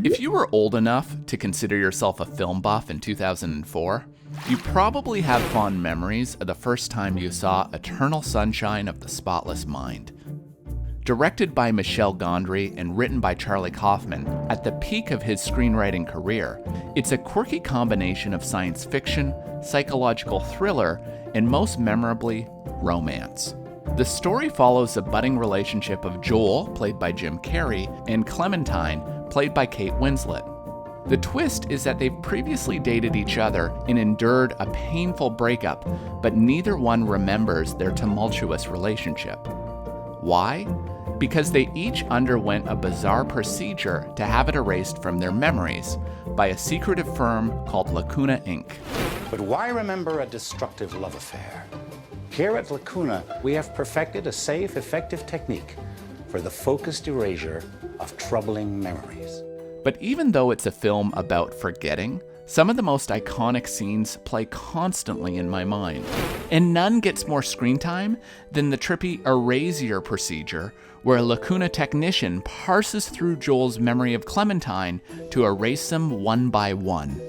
If you were old enough to consider yourself a film buff in 2004, you probably have fond memories of the first time you saw Eternal Sunshine of the Spotless Mind. Directed by Michel Gondry and written by Charlie Kaufman, at the peak of his screenwriting career, it's a quirky combination of science fiction, psychological thriller, and most memorably, romance. The story follows the budding relationship of Joel, played by Jim Carrey, and Clementine, played by Kate Winslet. The twist is that they've previously dated each other and endured a painful breakup, but neither one remembers their tumultuous relationship. Why? Because they each underwent a bizarre procedure to have it erased from their memories by a secretive firm called Lacuna Inc. But why remember a destructive love affair? Here at Lacuna, we have perfected a safe, effective technique for the focused erasure of troubling memories. But even though it's a film about forgetting, some of the most iconic scenes play constantly in my mind. And none gets more screen time than the trippy erasure procedure, where a Lacuna technician parses through Joel's memory of Clementine to erase them one by one.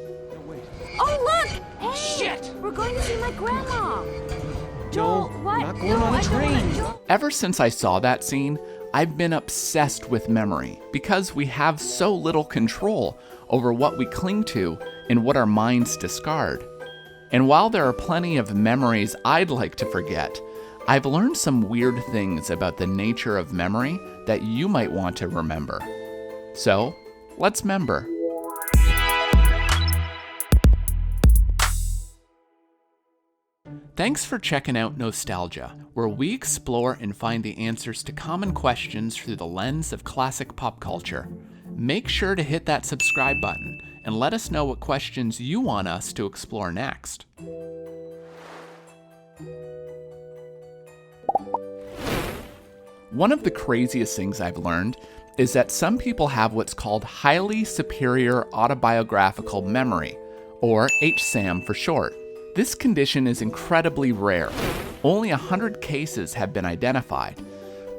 Oh, look! Hey! Shit! We're going to see my grandma! Joel, what? not going on the train. Ever since I saw that scene, I've been obsessed with memory because we have so little control over what we cling to and what our minds discard. And while there are plenty of memories I'd like to forget, I've learned some weird things about the nature of memory that you might want to remember. So, let's member. Thanks for checking out Nostalgia, where we explore and find the answers to common questions through the lens of classic pop culture. Make sure to hit that subscribe button and let us know what questions you want us to explore next. One of the craziest things I've learned is that some people have what's called highly superior autobiographical memory, or HSAM for short. This condition is incredibly rare. Only 100 cases have been identified,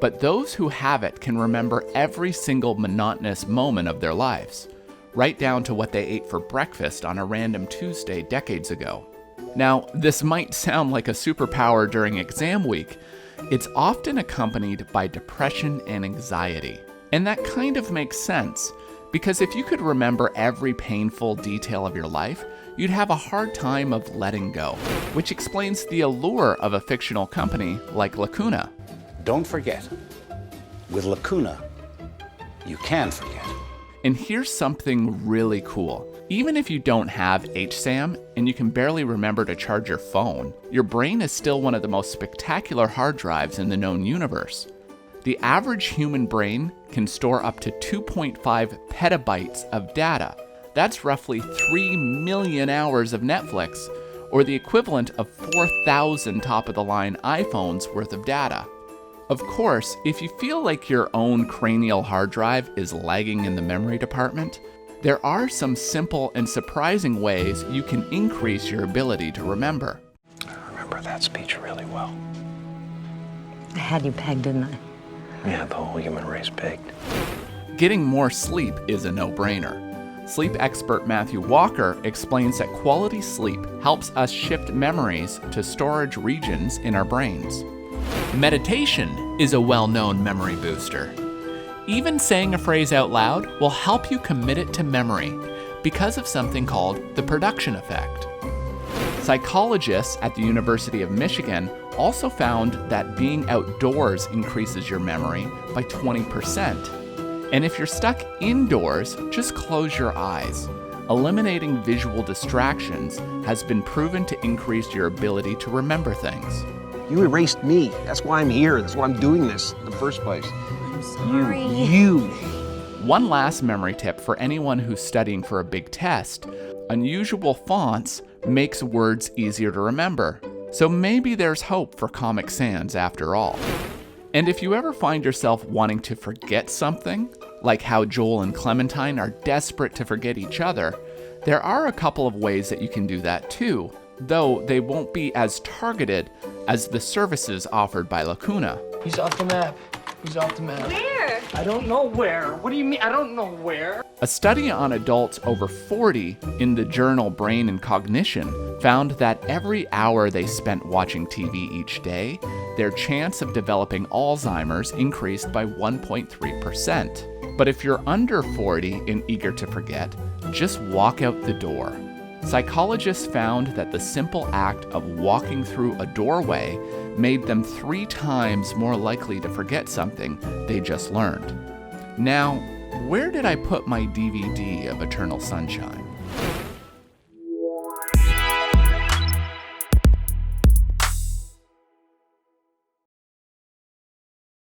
but those who have it can remember every single monotonous moment of their lives, right down to what they ate for breakfast on a random Tuesday decades ago. Now, this might sound like a superpower during exam week. It's often accompanied by depression and anxiety. And that kind of makes sense, because if you could remember every painful detail of your life, you'd have a hard time of letting go, which explains the allure of a fictional company like Lacuna. Don't forget, with Lacuna, you can forget. And here's something really cool. Even if you don't have HSAM and you can barely remember to charge your phone, your brain is still one of the most spectacular hard drives in the known universe. The average human brain can store up to 2.5 petabytes of data. That's roughly 3 million hours of Netflix, or the equivalent of 4,000 top-of-the-line iPhones worth of data. Of course, if you feel like your own cranial hard drive is lagging in the memory department, there are some simple and surprising ways you can increase your ability to remember. I remember that speech really well. I had you pegged, didn't I? Yeah, the whole human race pegged. Getting more sleep is a no-brainer. Sleep expert Matthew Walker explains that quality sleep helps us shift memories to storage regions in our brains. Meditation is a well-known memory booster. Even saying a phrase out loud will help you commit it to memory because of something called the production effect. Psychologists at the University of Michigan also found that being outdoors increases your memory by 20%. And if you're stuck indoors, just close your eyes. Eliminating visual distractions has been proven to increase your ability to remember things. You erased me. That's why I'm here. That's why I'm doing this in the first place. I'm sorry. You. One last memory tip for anyone who's studying for a big test. Unusual fonts makes words easier to remember. So maybe there's hope for Comic Sans after all. And if you ever find yourself wanting to forget something, like how Joel and Clementine are desperate to forget each other, there are a couple of ways that you can do that too, though they won't be as targeted as the services offered by Lacuna. He's off the map. He's off the map. Where? I don't know where. What do you mean? I don't know where. A study on adults over 40 in the journal Brain and Cognition found that every hour they spent watching TV each day, their chance of developing Alzheimer's increased by 1.3%. But if you're under 40 and eager to forget, just walk out the door. Psychologists found that the simple act of walking through a doorway made them 3 times more likely to forget something they just learned. Now, where did I put my DVD of Eternal Sunshine?